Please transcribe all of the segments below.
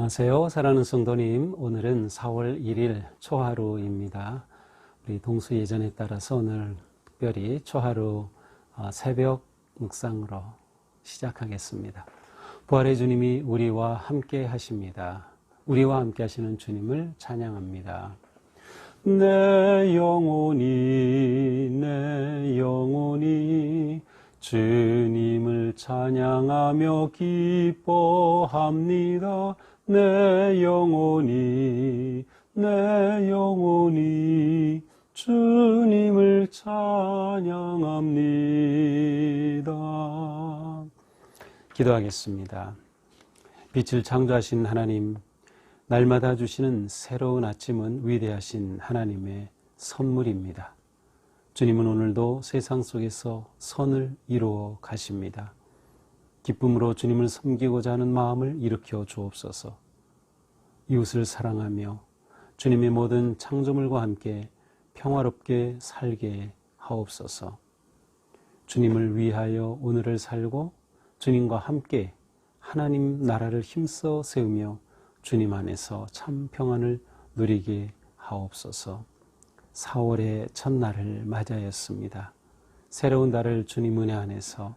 안녕하세요. 사랑하는 성도님, 오늘은 4월 1일 초하루입니다. 우리 동수 예전에 따라서 오늘 특별히 초하루 새벽 묵상으로 시작하겠습니다. 부활의 주님이 우리와 함께 하십니다. 우리와 함께 하시는 주님을 찬양합니다. 내 영혼이 주님을 찬양하며 기뻐합니다. 내 영혼이 주님을 찬양합니다. 기도하겠습니다. 빛을 창조하신 하나님, 날마다 주시는 새로운 아침은 위대하신 하나님의 선물입니다. 주님은 오늘도 세상 속에서 선을 이루어 가십니다. 기쁨으로 주님을 섬기고자 하는 마음을 일으켜 주옵소서. 이웃을 사랑하며 주님의 모든 창조물과 함께 평화롭게 살게 하옵소서. 주님을 위하여 오늘을 살고 주님과 함께 하나님 나라를 힘써 세우며 주님 안에서 참 평안을 누리게 하옵소서. 4월의 첫날을 맞이하였습니다. 새로운 달을 주님 은혜 안에서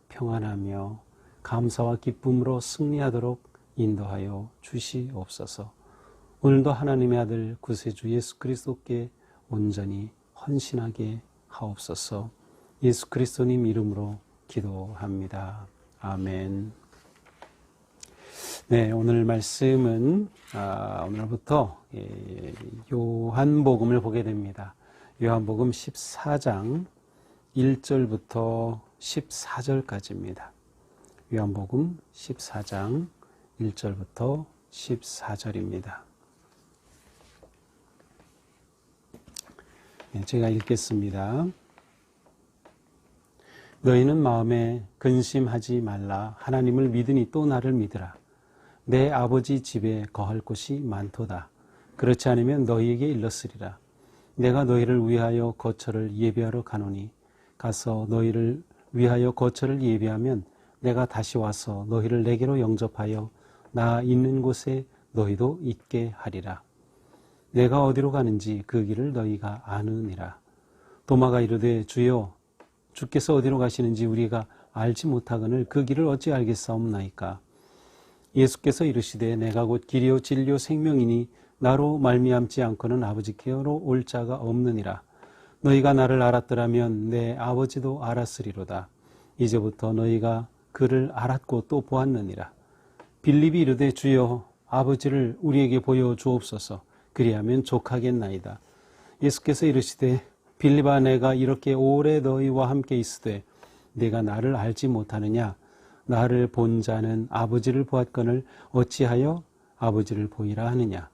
평안하며 감사와 기쁨으로 승리하도록 인도하여 주시옵소서. 오늘도 하나님의 아들 구세주 예수 그리스도께 온전히 헌신하게 하옵소서. 예수 그리스도님 이름으로 기도합니다. 아멘. 네, 오늘 말씀은 오늘부터 요한복음을 보게 됩니다. 요한복음 14장 1절부터 14절까지입니다. 요한복음 14장 1절부터 14절입니다. 네, 제가 읽겠습니다. 너희는 마음에 근심하지 말라. 하나님을 믿으니 또 나를 믿으라. 내 아버지 집에 거할 곳이 많도다. 그렇지 않으면 너희에게 일렀으리라. 내가 너희를 위하여 거처를 예비하러 가노니 가서 너희를 위하여 거처를 예비하면 내가 다시 와서 너희를 내게로 영접하여 나 있는 곳에 너희도 있게 하리라. 내가 어디로 가는지 그 길을 너희가 아느니라. 도마가 이르되 주여 주께서 어디로 가시는지 우리가 알지 못하거늘 그 길을 어찌 알겠사옵나이까. 예수께서 이르시되 내가 곧 길이요 진리요 생명이니 나로 말미암지 않고는 아버지께로 올 자가 없느니라. 너희가 나를 알았더라면 내 아버지도 알았으리로다. 이제부터 너희가 그를 알았고 또 보았느니라. 빌립이 이르되 주여 아버지를 우리에게 보여 주옵소서. 그리하면 족하겠나이다. 예수께서 이르시되 빌립아 내가 이렇게 오래 너희와 함께 있으되 내가 나를 알지 못하느냐. 나를 본 자는 아버지를 보았거늘 어찌하여 아버지를 보이라 하느냐.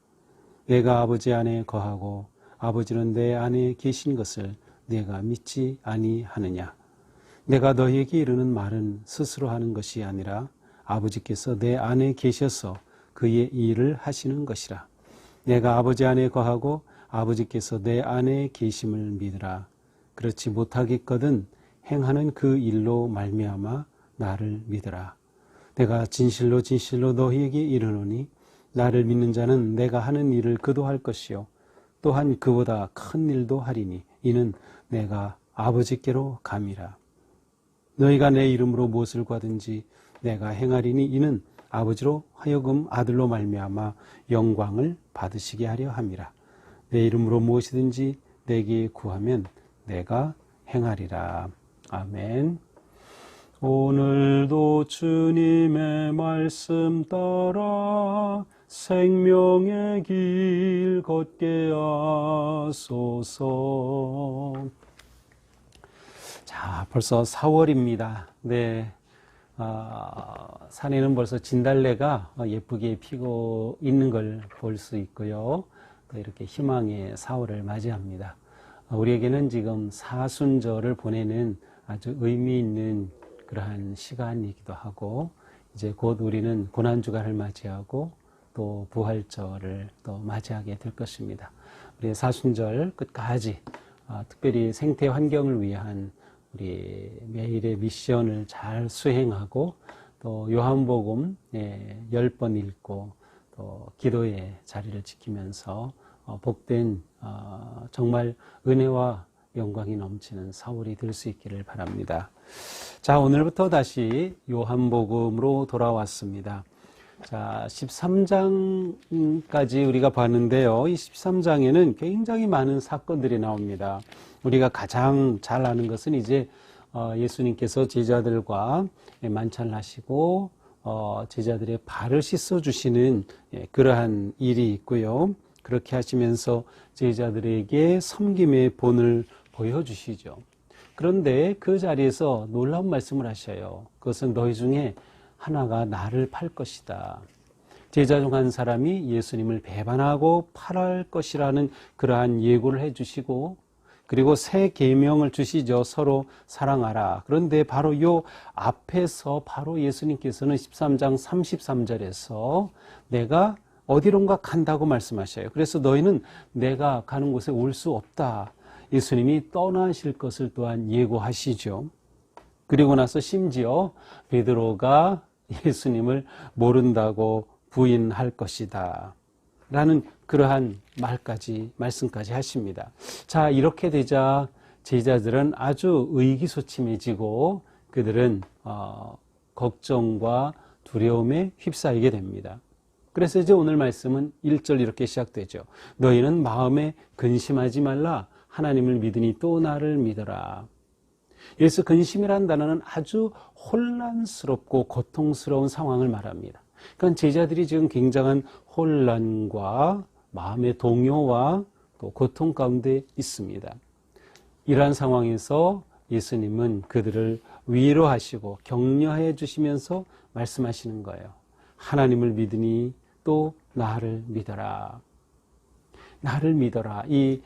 내가 아버지 안에 거하고 아버지는 내 안에 계신 것을 내가 믿지 아니하느냐. 내가 너희에게 이르는 말은 스스로 하는 것이 아니라 아버지께서 내 안에 계셔서 그의 일을 하시는 것이라. 내가 아버지 안에 거하고 아버지께서 내 안에 계심을 믿으라. 그렇지 못하겠거든 행하는 그 일로 말미암아 나를 믿으라. 내가 진실로 너희에게 이르노니 나를 믿는 자는 내가 하는 일을 그도 할 것이요 또한 그보다 큰 일도 하리니 이는 내가 아버지께로 감이라. 너희가 내 이름으로 무엇을 구하든지 내가 행하리니 이는 아버지로 하여금 아들로 말미암아 영광을 받으시게 하려 함이라. 내 이름으로 무엇이든지 내게 구하면 내가 행하리라. 아멘. 오늘도 주님의 말씀 따라 생명의 길 걷게 하소서. 자, 벌써 4월입니다. 네, 산에는 벌써 진달래가 예쁘게 피고 있는 걸 볼 수 있고요. 또 이렇게 희망의 4월을 맞이합니다. 우리에게는 지금 사순절을 보내는 아주 의미 있는 그러한 시간이기도 하고 이제 곧 우리는 고난주간을 맞이하고 또 부활절을 또 맞이하게 될 것입니다. 우리 사순절 끝까지 특별히 생태 환경을 위한 우리 매일의 미션을 잘 수행하고 또 요한복음 10번 읽고 또 기도의 자리를 지키면서 복된 정말 은혜와 영광이 넘치는 사울이 될 수 있기를 바랍니다. 자, 오늘부터 다시 요한복음으로 돌아왔습니다. 자, 13장까지 우리가 봤는데요. 이 13장에는 굉장히 많은 사건들이 나옵니다. 우리가 가장 잘 아는 것은 이제 예수님께서 제자들과 만찬을 하시고 제자들의 발을 씻어주시는 그러한 일이 있고요. 그렇게 하시면서 제자들에게 섬김의 본을 보여주시죠. 그런데 그 자리에서 놀라운 말씀을 하셔요. 그것은 너희 중에 하나가 나를 팔 것이다. 제자 중 한 사람이 예수님을 배반하고 팔할 것이라는 그러한 예고를 해주시고, 그리고 새 계명을 주시죠. 서로 사랑하라. 그런데 바로 요 앞에서 바로 예수님께서는 13장 33절에서 내가 어디론가 간다고 말씀하셔요. 그래서 너희는 내가 가는 곳에 올 수 없다. 예수님이 떠나실 것을 또한 예고하시죠. 그리고 나서 심지어 베드로가 예수님을 모른다고 부인할 것이다 라는 그러한 말씀까지 하십니다. 자, 이렇게 되자 제자들은 아주 의기소침해지고 그들은 걱정과 두려움에 휩싸이게 됩니다. 그래서 이제 오늘 말씀은 1절 이렇게 시작되죠. 너희는 마음에 근심하지 말라. 하나님을 믿으니 또 나를 믿어라. 여기서 근심이라는 단어는 아주 혼란스럽고 고통스러운 상황을 말합니다. 그러니까 제자들이 지금 굉장한 혼란과 마음의 동요와 또 고통 가운데 있습니다. 이러한 상황에서 예수님은 그들을 위로하시고 격려해 주시면서 말씀하시는 거예요. 하나님을 믿으니 또 나를 믿어라. 나를 믿어라. 이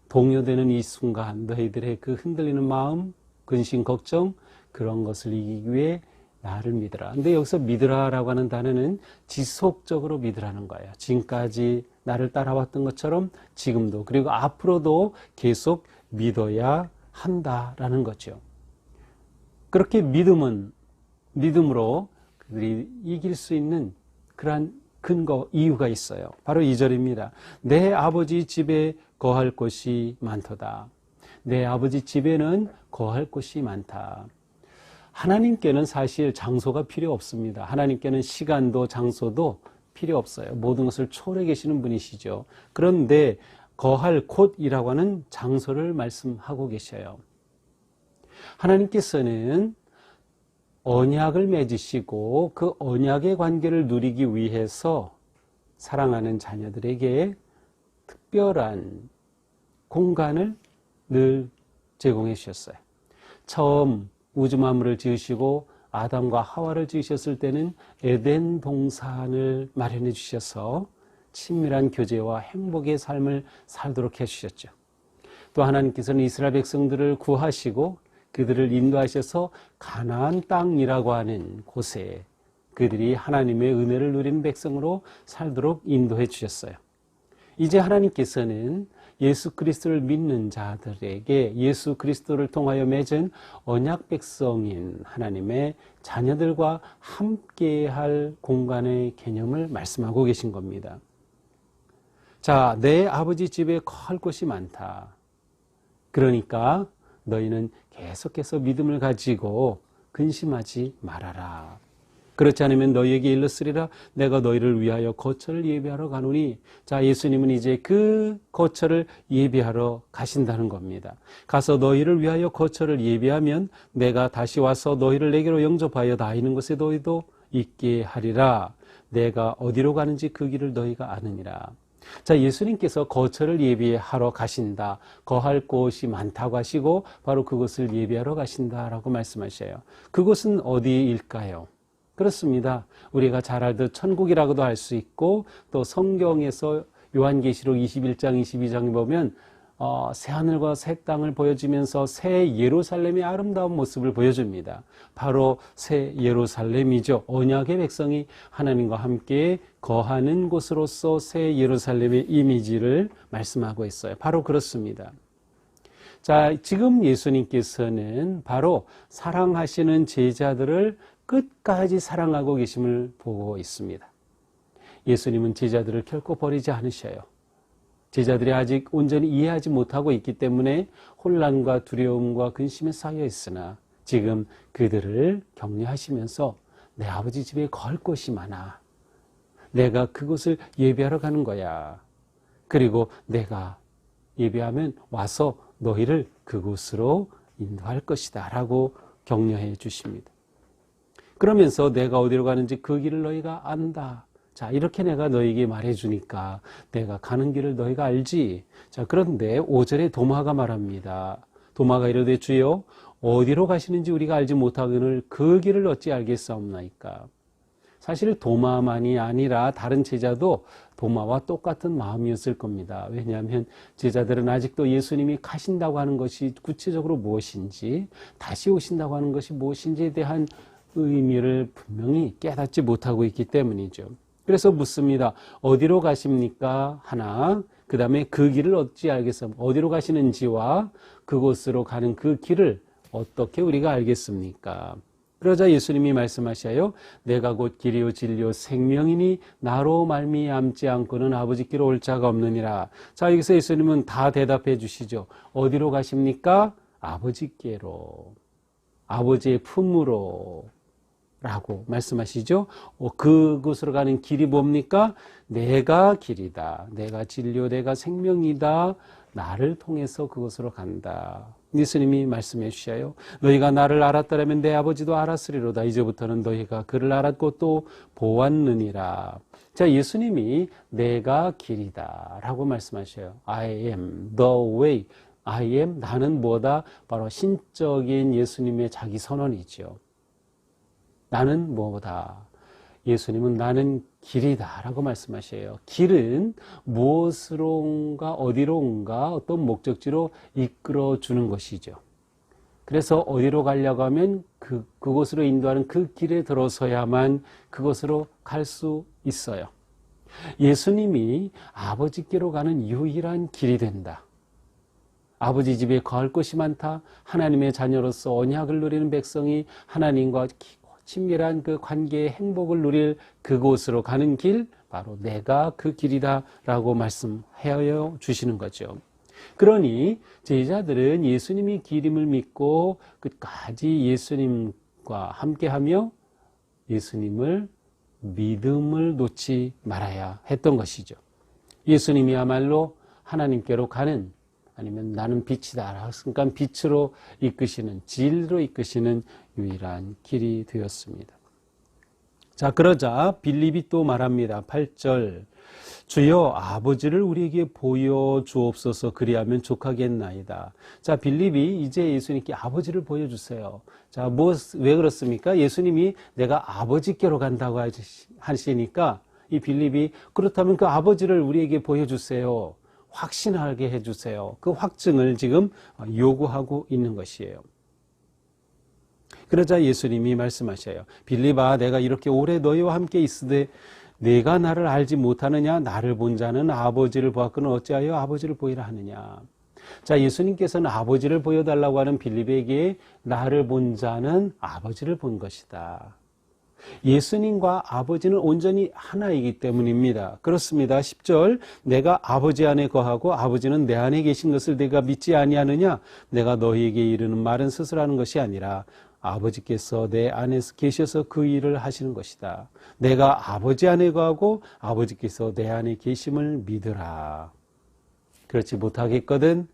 동요되는 이 순간 너희들의 그 흔들리는 마음, 근심, 걱정 그런 것을 이기기 위해 나를 믿으라. 근데 여기서 믿으라라고 하는 단어는 지속적으로 믿으라는 거예요. 지금까지 나를 따라왔던 것처럼 지금도 그리고 앞으로도 계속 믿어야 한다라는 거죠. 그렇게 믿음으로 그들이 이길 수 있는 그러한 근거, 이유가 있어요. 바로 2절입니다. 내 아버지 집에 거할 곳이 많도다. 내 아버지 집에는 거할 곳이 많다. 하나님께는 사실 장소가 필요 없습니다. 하나님께는 시간도 장소도 필요 없어요. 모든 것을 초월해 계시는 분이시죠. 그런데 거할 곳이라고 하는 장소를 말씀하고 계셔요. 하나님께서는 언약을 맺으시고 그 언약의 관계를 누리기 위해서 사랑하는 자녀들에게 특별한 공간을 늘 제공해 주셨어요. 처음 우주 만물을 지으시고 아담과 하와를 지으셨을 때는 에덴 동산을 마련해 주셔서 친밀한 교제와 행복의 삶을 살도록 해주셨죠. 또 하나님께서는 이스라엘 백성들을 구하시고 그들을 인도하셔서 가나안 땅이라고 하는 곳에 그들이 하나님의 은혜를 누리는 백성으로 살도록 인도해 주셨어요. 이제 하나님께서는 예수 그리스도를 믿는 자들에게 예수 그리스도를 통하여 맺은 언약 백성인 하나님의 자녀들과 함께할 공간의 개념을 말씀하고 계신 겁니다. 자, 내 아버지 집에 거할 곳이 많다. 그러니까 너희는 계속해서 믿음을 가지고 근심하지 말아라. 그렇지 않으면 너희에게 일렀으리라. 내가 너희를 위하여 거처를 예비하러 가노니. 자, 예수님은 이제 그 거처를 예비하러 가신다는 겁니다. 가서 너희를 위하여 거처를 예비하면 내가 다시 와서 너희를 내게로 영접하여 나 있는 곳에 너희도 있게 하리라. 내가 어디로 가는지 그 길을 너희가 아느니라. 자, 예수님께서 거처를 예비하러 가신다. 거할 곳이 많다고 하시고 바로 그곳을 예비하러 가신다라고 말씀하셔요. 그곳은 어디일까요? 그렇습니다. 우리가 잘 알듯 천국이라고도 할 수 있고 또 성경에서 요한계시록 21장 22장에 보면 새하늘과 새 땅을 보여주면서 새 예루살렘의 아름다운 모습을 보여줍니다. 바로 새 예루살렘이죠. 언약의 백성이 하나님과 함께 거하는 곳으로서 새 예루살렘의 이미지를 말씀하고 있어요. 바로 그렇습니다. 자, 지금 예수님께서는 바로 사랑하시는 제자들을 끝까지 사랑하고 계심을 보고 있습니다. 예수님은 제자들을 결코 버리지 않으셔요. 제자들이 아직 온전히 이해하지 못하고 있기 때문에 혼란과 두려움과 근심에 쌓여 있으나 지금 그들을 격려하시면서 내 아버지 집에 갈 곳이 많아. 내가 그곳을 예배하러 가는 거야. 그리고 내가 예배하면 와서 너희를 그곳으로 인도할 것이다 라고 격려해 주십니다. 그러면서 내가 어디로 가는지 그 길을 너희가 안다. 자, 이렇게 내가 너희에게 말해주니까 내가 가는 길을 너희가 알지. 자, 그런데 5절에 도마가 말합니다. 도마가 이르되 주여 어디로 가시는지 우리가 알지 못하거늘 그 길을 어찌 알겠사옵나이까. 사실 도마만이 아니라 다른 제자도 도마와 똑같은 마음이었을 겁니다. 왜냐하면 제자들은 아직도 예수님이 가신다고 하는 것이 구체적으로 무엇인지, 다시 오신다고 하는 것이 무엇인지에 대한 의미를 분명히 깨닫지 못하고 있기 때문이죠. 그래서 묻습니다. 어디로 가십니까? 하나, 그 다음에 그 길을 어찌 알겠습니까? 어디로 가시는지와 그곳으로 가는 그 길을 어떻게 우리가 알겠습니까? 그러자 예수님이 말씀하셔요. 내가 곧 길이요 진리요 생명이니 나로 말미암지 않고는 아버지께로 올 자가 없느니라. 자, 여기서 예수님은 다 대답해 주시죠. 어디로 가십니까? 아버지께로, 아버지의 품으로 라고 말씀하시죠. 그곳으로 가는 길이 뭡니까? 내가 길이다. 내가 진리요 내가 생명이다. 나를 통해서 그곳으로 간다. 예수님이 말씀해 주셔요. 너희가 나를 알았더라면 내 아버지도 알았으리로다. 이제부터는 너희가 그를 알았고 또 보았느니라. 자, 예수님이 내가 길이다 라고 말씀하셔요. I am the way. I am, 나는 뭐다? 바로 신적인 예수님의 자기 선언이죠. 나는 뭐다? 예수님은 나는 길이다 라고 말씀하셔요. 길은 무엇으로 온가 어디로 온가 어떤 목적지로 이끌어 주는 것이죠. 그래서 어디로 가려고 하면 그곳으로 인도하는 그 길에 들어서야만 그곳으로 갈 수 있어요. 예수님이 아버지께로 가는 유일한 길이 된다. 아버지 집에 거할 곳이 많다. 하나님의 자녀로서 언약을 누리는 백성이 하나님과 친밀한 그 관계의 행복을 누릴 그곳으로 가는 길, 바로 내가 그 길이다 라고 말씀해 주시는 거죠. 그러니 제자들은 예수님이 길임을 믿고 끝까지 예수님과 함께하며 예수님을 믿음을 놓지 말아야 했던 것이죠. 예수님이야말로 하나님께로 가는, 아니면 나는 빛이다. 그러니까 빛으로 이끄시는, 진리로 이끄시는 유일한 길이 되었습니다. 자, 그러자 빌립이 또 말합니다. 8절. 주여 아버지를 우리에게 보여주옵소서 그리하면 족하겠나이다. 자, 빌립이 이제 예수님께 아버지를 보여주세요. 자, 왜 그렇습니까? 예수님이 내가 아버지께로 간다고 하시니까 이 빌립이 그렇다면 그 아버지를 우리에게 보여주세요. 확신하게 해주세요. 그 확증을 지금 요구하고 있는 것이에요. 그러자 예수님이 말씀하셔요. 빌립아, 내가 이렇게 오래 너희와 함께 있으되 내가 나를 알지 못하느냐? 나를 본 자는 아버지를 보았거늘 어찌하여 아버지를 보이라 하느냐? 자, 예수님께서는 아버지를 보여달라고 하는 빌립에게 나를 본 자는 아버지를 본 것이다. 예수님과 아버지는 온전히 하나이기 때문입니다. 그렇습니다. 10절, 내가 아버지 안에 거하고 아버지는 내 안에 계신 것을 내가 믿지 아니하느냐? 내가 너희에게 이르는 말은 스스로하는 것이 아니라 아버지께서 내 안에서 계셔서 그 일을 하시는 것이다. 내가 아버지 안에 거하고 아버지께서 내 안에 계심을 믿으라. 그렇지 못하겠거든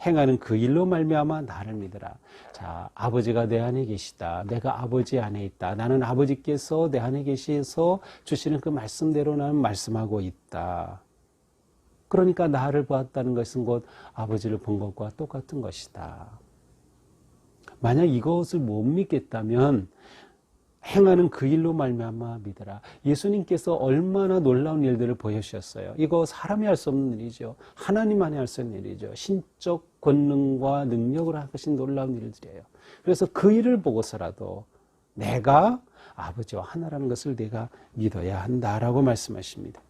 행하는 그 일로 말미암아 나를 믿으라. 자, 아버지가 내 안에 계시다. 내가 아버지 안에 있다. 나는 아버지께서 내 안에 계셔서 주시는 그 말씀대로 나는 말씀하고 있다. 그러니까 나를 보았다는 것은 곧 아버지를 본 것과 똑같은 것이다. 만약 이것을 못 믿겠다면 행하는 그 일로 말미암아 믿으라. 예수님께서 얼마나 놀라운 일들을 보여주셨어요. 이거 사람이 할 수 없는 일이죠. 하나님만이 할 수 있는 일이죠. 신적 권능과 능력으로 하신 놀라운 일들이에요. 그래서 그 일을 보고서라도 내가 아버지와 하나라는 것을 내가 믿어야 한다라고 말씀하십니다.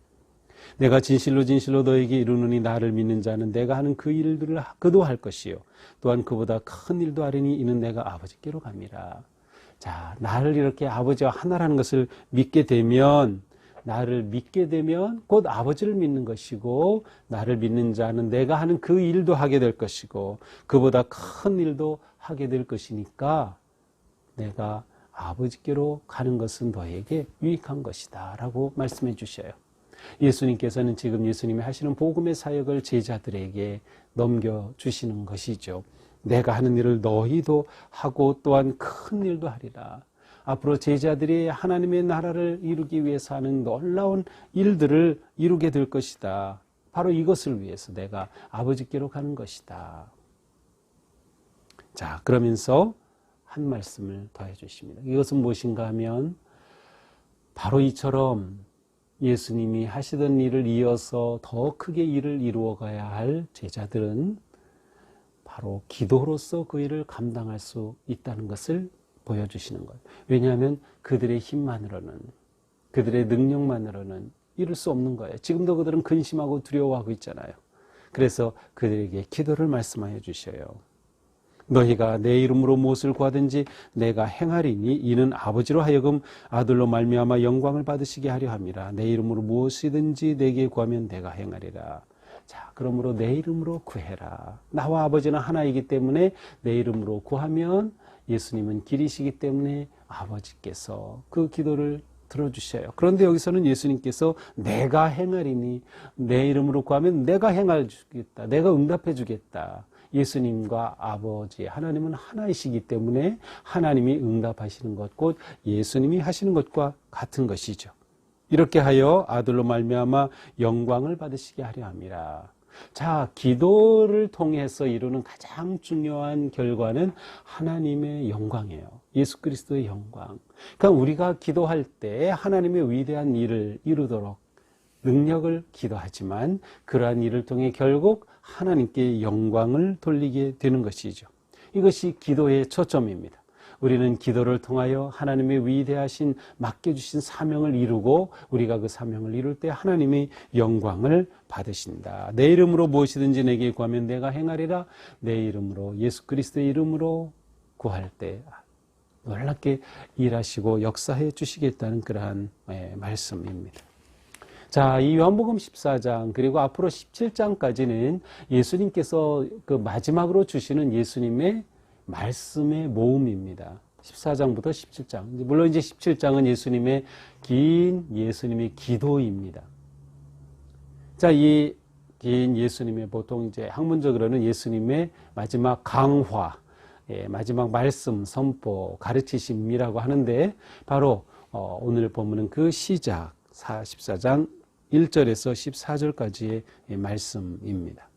내가 진실로 진실로 너에게 이르노니 나를 믿는 자는 내가 하는 그 일들을 그도 할 것이요 또한 그보다 큰 일도 하리니 이는 내가 아버지께로 갑니다. 자, 나를 이렇게 아버지와 하나라는 것을 믿게 되면 나를 믿게 되면 곧 아버지를 믿는 것이고, 나를 믿는 자는 내가 하는 그 일도 하게 될 것이고, 그보다 큰 일도 하게 될 것이니까 내가 아버지께로 가는 것은 너에게 유익한 것이다 라고 말씀해 주셔요. 예수님께서는 지금 예수님이 하시는 복음의 사역을 제자들에게 넘겨주시는 것이죠. 내가 하는 일을 너희도 하고 또한 큰 일도 하리라. 앞으로 제자들이 하나님의 나라를 이루기 위해서 하는 놀라운 일들을 이루게 될 것이다. 바로 이것을 위해서 내가 아버지께로 가는 것이다. 자, 그러면서 한 말씀을 더해 주십니다. 이것은 무엇인가 하면 바로 이처럼 예수님이 하시던 일을 이어서 더 크게 일을 이루어가야 할 제자들은 바로 기도로서 그 일을 감당할 수 있다는 것을 보여주시는 거예요. 왜냐하면 그들의 힘만으로는, 그들의 능력만으로는 이룰 수 없는 거예요. 지금도 그들은 근심하고 두려워하고 있잖아요. 그래서 그들에게 기도를 말씀하여 주셔요. 너희가 내 이름으로 무엇을 구하든지 내가 행하리니 이는 아버지로 하여금 아들로 말미암아 영광을 받으시게 하려 함이라. 내 이름으로 무엇이든지 내게 구하면 내가 행하리라. 자, 그러므로 내 이름으로 구해라. 나와 아버지는 하나이기 때문에 내 이름으로 구하면 예수님은 길이시기 때문에 아버지께서 그 기도를 들어주셔요. 그런데 여기서는 예수님께서 내가 행하리니 내 이름으로 구하면 내가 행해 주겠다. 내가 응답해 주겠다. 예수님과 아버지 하나님은 하나이시기 때문에 하나님이 응답하시는 것, 곧 예수님이 하시는 것과 같은 것이죠. 이렇게 하여 아들로 말미암아 영광을 받으시게 하려 함이라. 자, 기도를 통해서 이루는 가장 중요한 결과는 하나님의 영광이에요. 예수 그리스도의 영광. 그러니까 우리가 기도할 때 하나님의 위대한 일을 이루도록 능력을 기도하지만 그러한 일을 통해 결국 하나님께 영광을 돌리게 되는 것이죠. 이것이 기도의 초점입니다. 우리는 기도를 통하여 하나님의 위대하신 맡겨주신 사명을 이루고 우리가 그 사명을 이룰 때 하나님의 영광을 받으신다. 내 이름으로 무엇이든지 내게 구하면 내가 행하리라. 내 이름으로, 예수 그리스도의 이름으로 구할 때 놀랍게 일하시고 역사해 주시겠다는 그러한 말씀입니다. 자, 이 요한복음 14장 그리고 앞으로 17장까지는 예수님께서 그 마지막으로 주시는 예수님의 말씀의 모음입니다. 14장부터 17장. 물론 이제 17장은 예수님의 예수님의 기도입니다. 자, 이 긴 예수님의 보통 이제 학문적으로는 예수님의 마지막 강화, 마지막 말씀, 선포, 가르치심이라고 하는데 바로 오늘 본문은 그 시작 14장 1절에서 14절까지의 말씀입니다.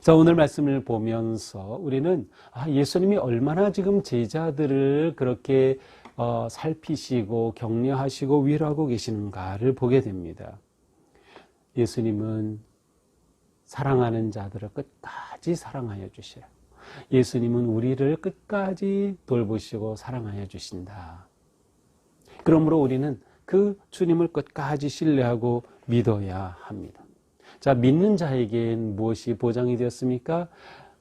자, 오늘 말씀을 보면서 우리는 예수님이 얼마나 지금 제자들을 그렇게 살피시고 격려하시고 위로하고 계시는가를 보게 됩니다. 예수님은 사랑하는 자들을 끝까지 사랑하여 주셔요. 예수님은 우리를 끝까지 돌보시고 사랑하여 주신다. 그러므로 우리는 그 주님을 끝까지 신뢰하고 믿어야 합니다. 자, 믿는 자에겐 무엇이 보장이 되었습니까?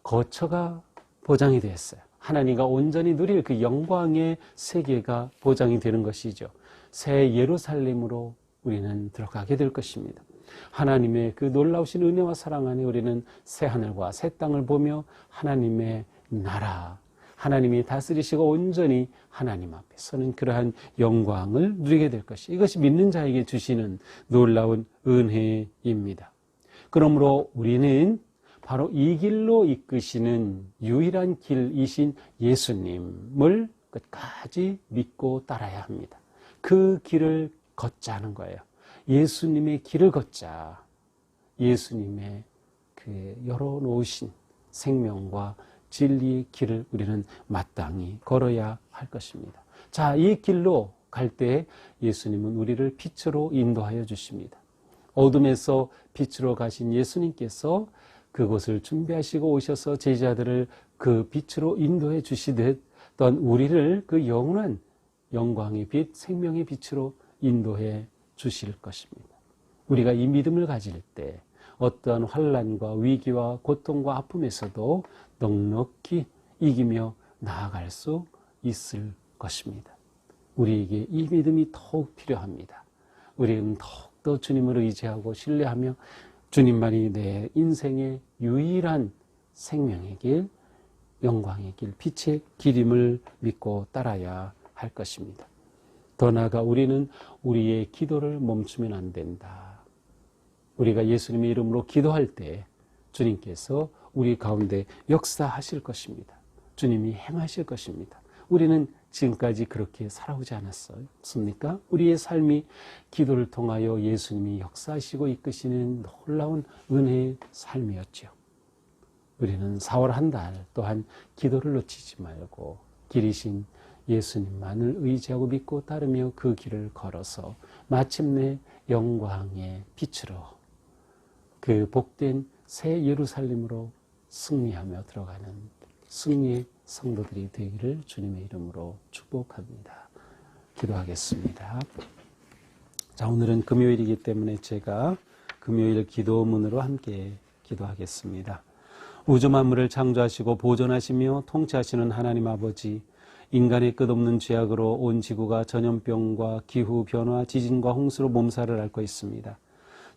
거처가 보장이 되었어요. 하나님과 온전히 누릴 그 영광의 세계가 보장이 되는 것이죠. 새 예루살렘으로 우리는 들어가게 될 것입니다. 하나님의 그 놀라우신 은혜와 사랑 안에 우리는 새 하늘과 새 땅을 보며 하나님의 나라, 하나님이 다스리시고 온전히 하나님 앞에 서는 그러한 영광을 누리게 될 것이, 이것이 믿는 자에게 주시는 놀라운 은혜입니다. 그러므로 우리는 바로 이 길로 이끄시는 유일한 길이신 예수님을 끝까지 믿고 따라야 합니다. 그 길을 걷자는 거예요. 예수님의 길을 걷자. 예수님의 그 열어놓으신 생명과 진리의 길을 우리는 마땅히 걸어야 할 것입니다. 자, 이 길로 갈 때 예수님은 우리를 빛으로 인도하여 주십니다. 어둠에서 빛으로 가신 예수님께서 그곳을 준비하시고 오셔서 제자들을 그 빛으로 인도해 주시던 우리를 그 영원한 영광의 빛, 생명의 빛으로 인도해 주실 것입니다. 우리가 이 믿음을 가질 때 어떠한 환난과 위기와 고통과 아픔에서도 넉넉히 이기며 나아갈 수 있을 것입니다. 우리에게 이 믿음이 더욱 필요합니다. 우리는 더욱더 주님을 의지하고 신뢰하며 주님만이 내 인생의 유일한 생명의 길, 영광의 길, 빛의 길임을 믿고 따라야 할 것입니다. 더 나아가 우리는 우리의 기도를 멈추면 안 된다. 우리가 예수님의 이름으로 기도할 때 주님께서 우리 가운데 역사하실 것입니다. 주님이 행하실 것입니다. 우리는 지금까지 그렇게 살아오지 않았습니까? 우리의 삶이 기도를 통하여 예수님이 역사하시고 이끄시는 놀라운 은혜의 삶이었죠. 우리는 4월 한 달 또한 기도를 놓치지 말고 길이신 예수님만을 의지하고 믿고 따르며 그 길을 걸어서 마침내 영광의 빛으로 그 복된 새 예루살렘으로 승리하며 들어가는 승리의 성도들이 되기를 주님의 이름으로 축복합니다. 기도하겠습니다. 자, 오늘은 금요일이기 때문에 제가 금요일 기도문으로 함께 기도하겠습니다. 우주 만물을 창조하시고 보존하시며 통치하시는 하나님 아버지, 인간의 끝없는 죄악으로 온 지구가 전염병과 기후 변화, 지진과 홍수로 몸살을 앓고 있습니다.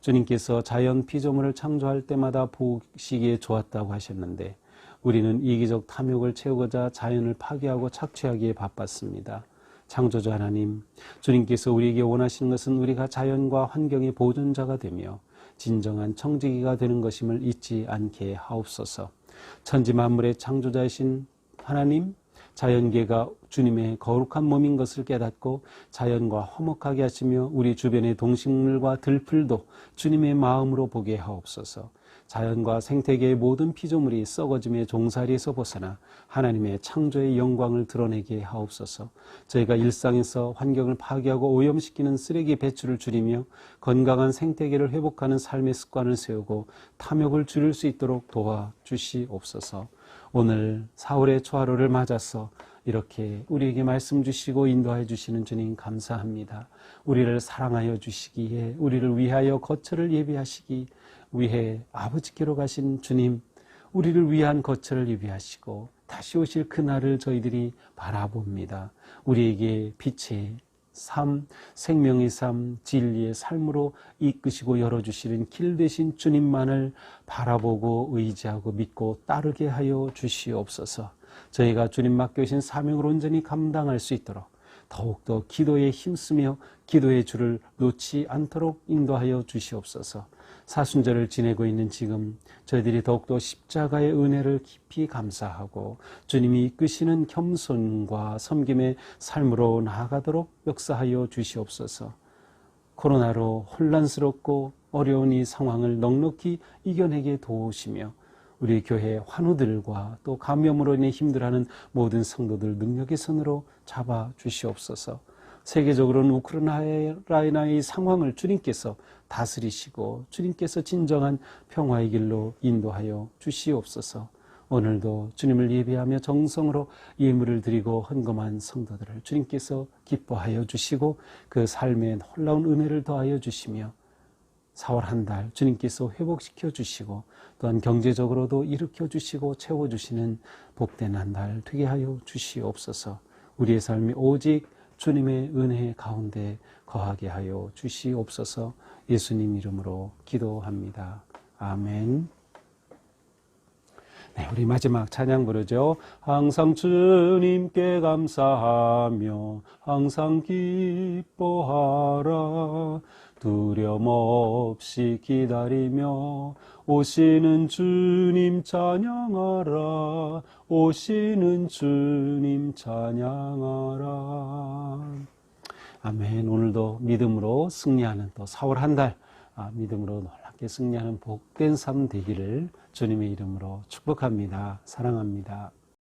주님께서 자연 피조물을 창조할 때마다 보시기에 좋았다고 하셨는데 우리는 이기적 탐욕을 채우고자 자연을 파괴하고 착취하기에 바빴습니다. 창조주 하나님, 주님께서 우리에게 원하시는 것은 우리가 자연과 환경의 보존자가 되며 진정한 청지기가 되는 것임을 잊지 않게 하옵소서. 천지 만물의 창조자이신 하나님, 자연계가 주님의 거룩한 몸인 것을 깨닫고 자연과 화목하게 하시며 우리 주변의 동식물과 들풀도 주님의 마음으로 보게 하옵소서. 자연과 생태계의 모든 피조물이 썩어짐의 종살이에서 벗어나 하나님의 창조의 영광을 드러내게 하옵소서. 저희가 일상에서 환경을 파괴하고 오염시키는 쓰레기 배출을 줄이며 건강한 생태계를 회복하는 삶의 습관을 세우고 탐욕을 줄일 수 있도록 도와주시옵소서. 오늘 4월의 초하루를 맞아서 이렇게 우리에게 말씀 주시고 인도하여 주시는 주님 감사합니다. 우리를 사랑하여 주시기에 우리를 위하여 거처를 예비하시기 위해 아버지께로 가신 주님, 우리를 위한 거처를 예비하시고 다시 오실 그날을 저희들이 바라봅니다. 우리에게 빛의 삶, 생명의 삶, 진리의 삶으로 이끄시고 열어주시는 길 되신 주님만을 바라보고 의지하고 믿고 따르게 하여 주시옵소서. 저희가 주님 맡겨주신 사명을 온전히 감당할 수 있도록 더욱더 기도에 힘쓰며 기도의 줄을 놓지 않도록 인도하여 주시옵소서. 사순절을 지내고 있는 지금 저희들이 더욱더 십자가의 은혜를 깊이 감사하고 주님이 이끄시는 겸손과 섬김의 삶으로 나아가도록 역사하여 주시옵소서. 코로나로 혼란스럽고 어려운 이 상황을 넉넉히 이겨내게 도우시며 우리 교회 환우들과 또 감염으로 인해 힘들어하는 모든 성도들 능력의 손으로 잡아 주시옵소서. 세계적으로는 우크라이나의 상황을 주님께서 다스리시고 주님께서 진정한 평화의 길로 인도하여 주시옵소서. 오늘도 주님을 예배하며 정성으로 예물을 드리고 헌금한 성도들을 주님께서 기뻐하여 주시고 그 삶에 놀라운 은혜를 더하여 주시며 4월 한 달 주님께서 회복시켜 주시고 또한 경제적으로도 일으켜 주시고 채워주시는 복된 한 달 되게 하여 주시옵소서. 우리의 삶이 오직 주님의 은혜 가운데 거하게 하여 주시옵소서. 예수님 이름으로 기도합니다. 아멘. 네, 우리 마지막 찬양 부르죠. 항상 주님께 감사하며 항상 기뻐하라. 두려움 없이 기다리며 오시는 주님 찬양하라. 오시는 주님 찬양하라. 아멘. 오늘도 믿음으로 승리하는 또 4월 한 달 믿음으로 놀랍게 승리하는 복된 삶 되기를 주님의 이름으로 축복합니다. 사랑합니다.